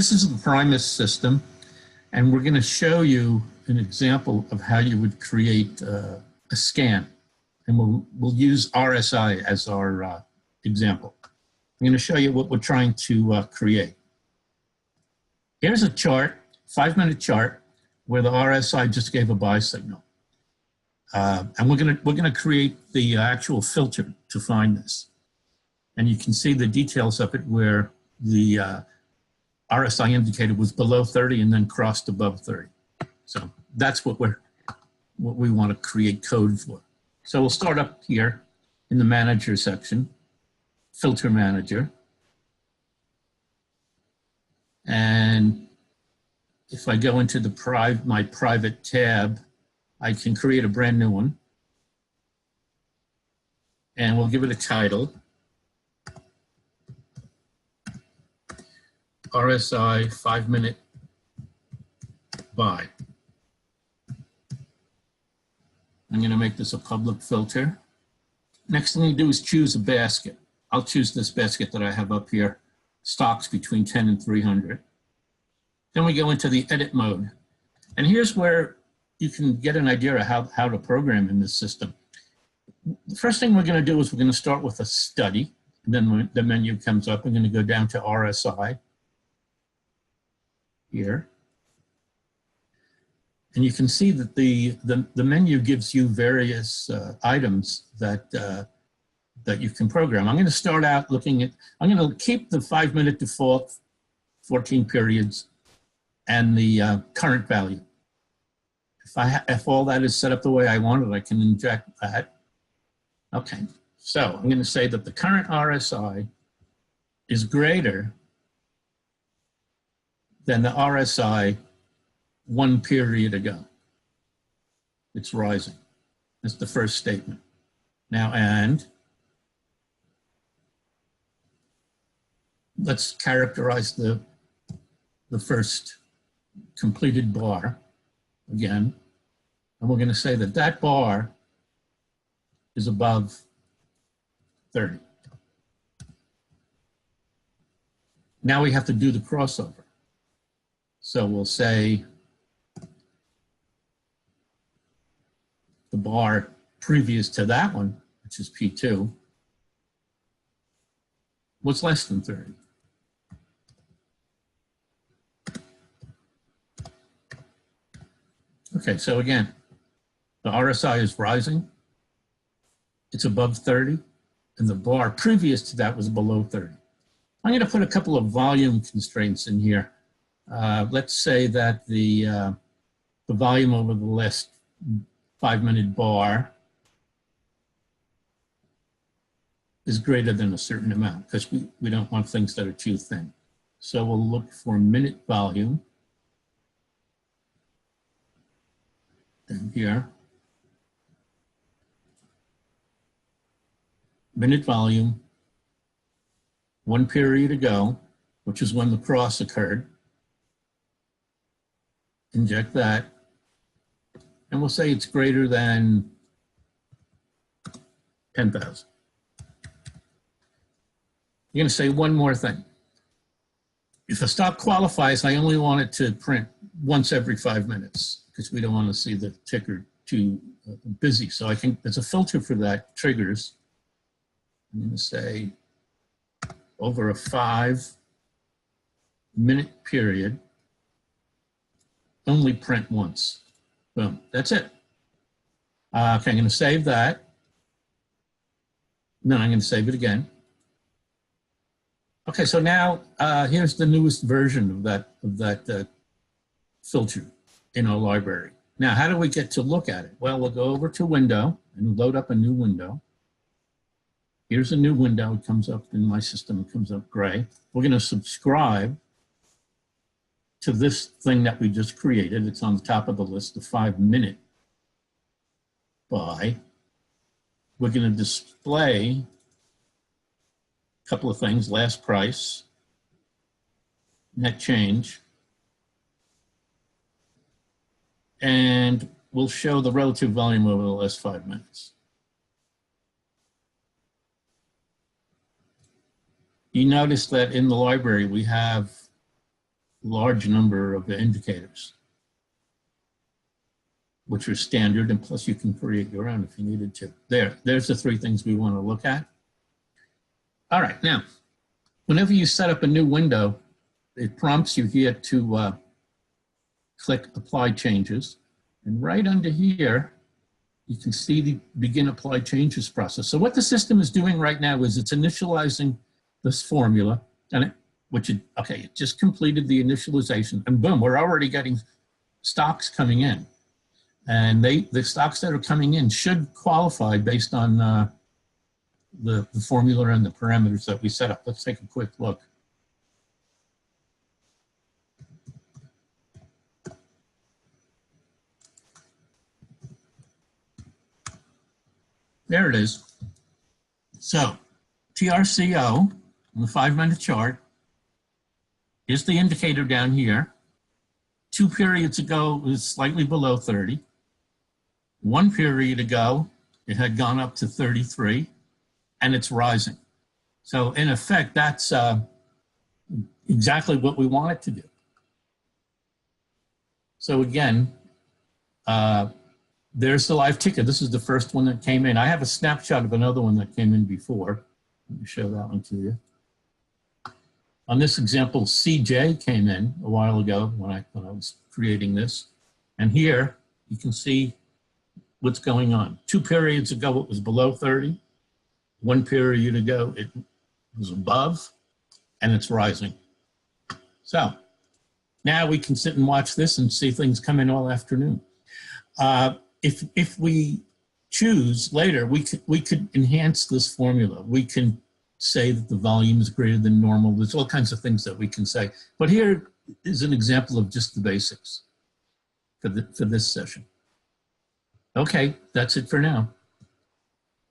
This is the Primus system, and we're going to show you an example of how you would create a scan. And we'll use RSI as our example. I'm going to show you what we're trying to create. Here's a chart, 5-minute chart, where the RSI just gave a buy signal. And we're gonna create the actual filter to find this. And you can see the details of it where the RSI indicator was below 30 and then crossed above 30. So that's what we want to create code for. So we'll start up here in the manager section, filter manager. And if I go into the my private tab, I can create a brand new one. And we'll give it a title. RSI 5-minute buy. I'm going to make this a public filter. Next thing you do is choose a basket. I'll choose this basket that I have up here, stocks between 10 and 300. Then we go into the edit mode. And here's where you can get an idea of how to program in this system. The first thing we're going to do is we're going to start with a study. And then when the menu comes up, we're going to go down to RSI here. And you can see that the menu gives you various items that you can program. I'm going to start out looking at, I'm going to keep the 5-minute default, 14 periods, and the current value. If all that is set up the way I want it, I can inject that. Okay, so I'm going to say that the current RSI is greater than the RSI 1 period ago. It's rising. That's the first statement. Now, and let's characterize the first completed bar again. And we're going to say that that bar is above 30. Now we have to do the crossover. So we'll say the bar previous to that one, which is P2, was less than 30. Okay, so again, the RSI is rising. It's above 30, and the bar previous to that was below 30. I'm going to put a couple of volume constraints in here. Let's say that the volume over the last 5-minute bar is greater than a certain amount because we don't want things that are too thin. So we'll look for minute volume. Down here. Minute volume, 1 period ago, which is when the cross occurred. Inject that. And we'll say it's greater than 10,000. I'm going to say one more thing. If a stock qualifies, I only want it to print once every 5 minutes because we don't want to see the ticker too busy. So I think there's a filter for that, triggers. I'm going to say over a 5-minute period, only print once. Boom, that's it. Okay, I'm going to save that. Then I'm going to save it again. Okay, so now here's the newest version of that filter in our library. Now, how do we get to look at it? Well, we'll go over to Window and load up a new window. Here's a new window. It comes up in my system. It comes up gray. We're going to subscribe to this thing that we just created. It's on the top of the list, the 5-minute buy. We're going to display a couple of things, last price, net change, and we'll show the relative volume over the last 5 minutes. You notice that in the library we have large number of indicators, which are standard, and plus you can create your own if you needed to. There's the three things we want to look at. All right, now, whenever you set up a new window, it prompts you here to click Apply Changes. And right under here, you can see the Begin Apply Changes process. So what the system is doing right now is it's initializing this formula, and it just completed the initialization, and boom, we're already getting stocks coming in. And the stocks that are coming in should qualify based on the formula and the parameters that we set up. Let's take a quick look. There it is. So TRCO on the 5-minute chart is the indicator down here. 2 periods ago, it was slightly below 30. 1 period ago, it had gone up to 33, and it's rising. So in effect, that's exactly what we want it to do. So again, there's the live ticker. This is the first one that came in. I have a snapshot of another one that came in before. Let me show that one to you. On this example, CJ came in a while ago when I was creating this. And here you can see what's going on. 2 periods ago, it was below 30. 1 period ago, it was above, and it's rising. So now we can sit and watch this and see things come in all afternoon. If we choose later, we could enhance this formula. We can say that the volume is greater than normal. There's all kinds of things that we can say. But here is an example of just the basics for this session. Okay, that's it for now.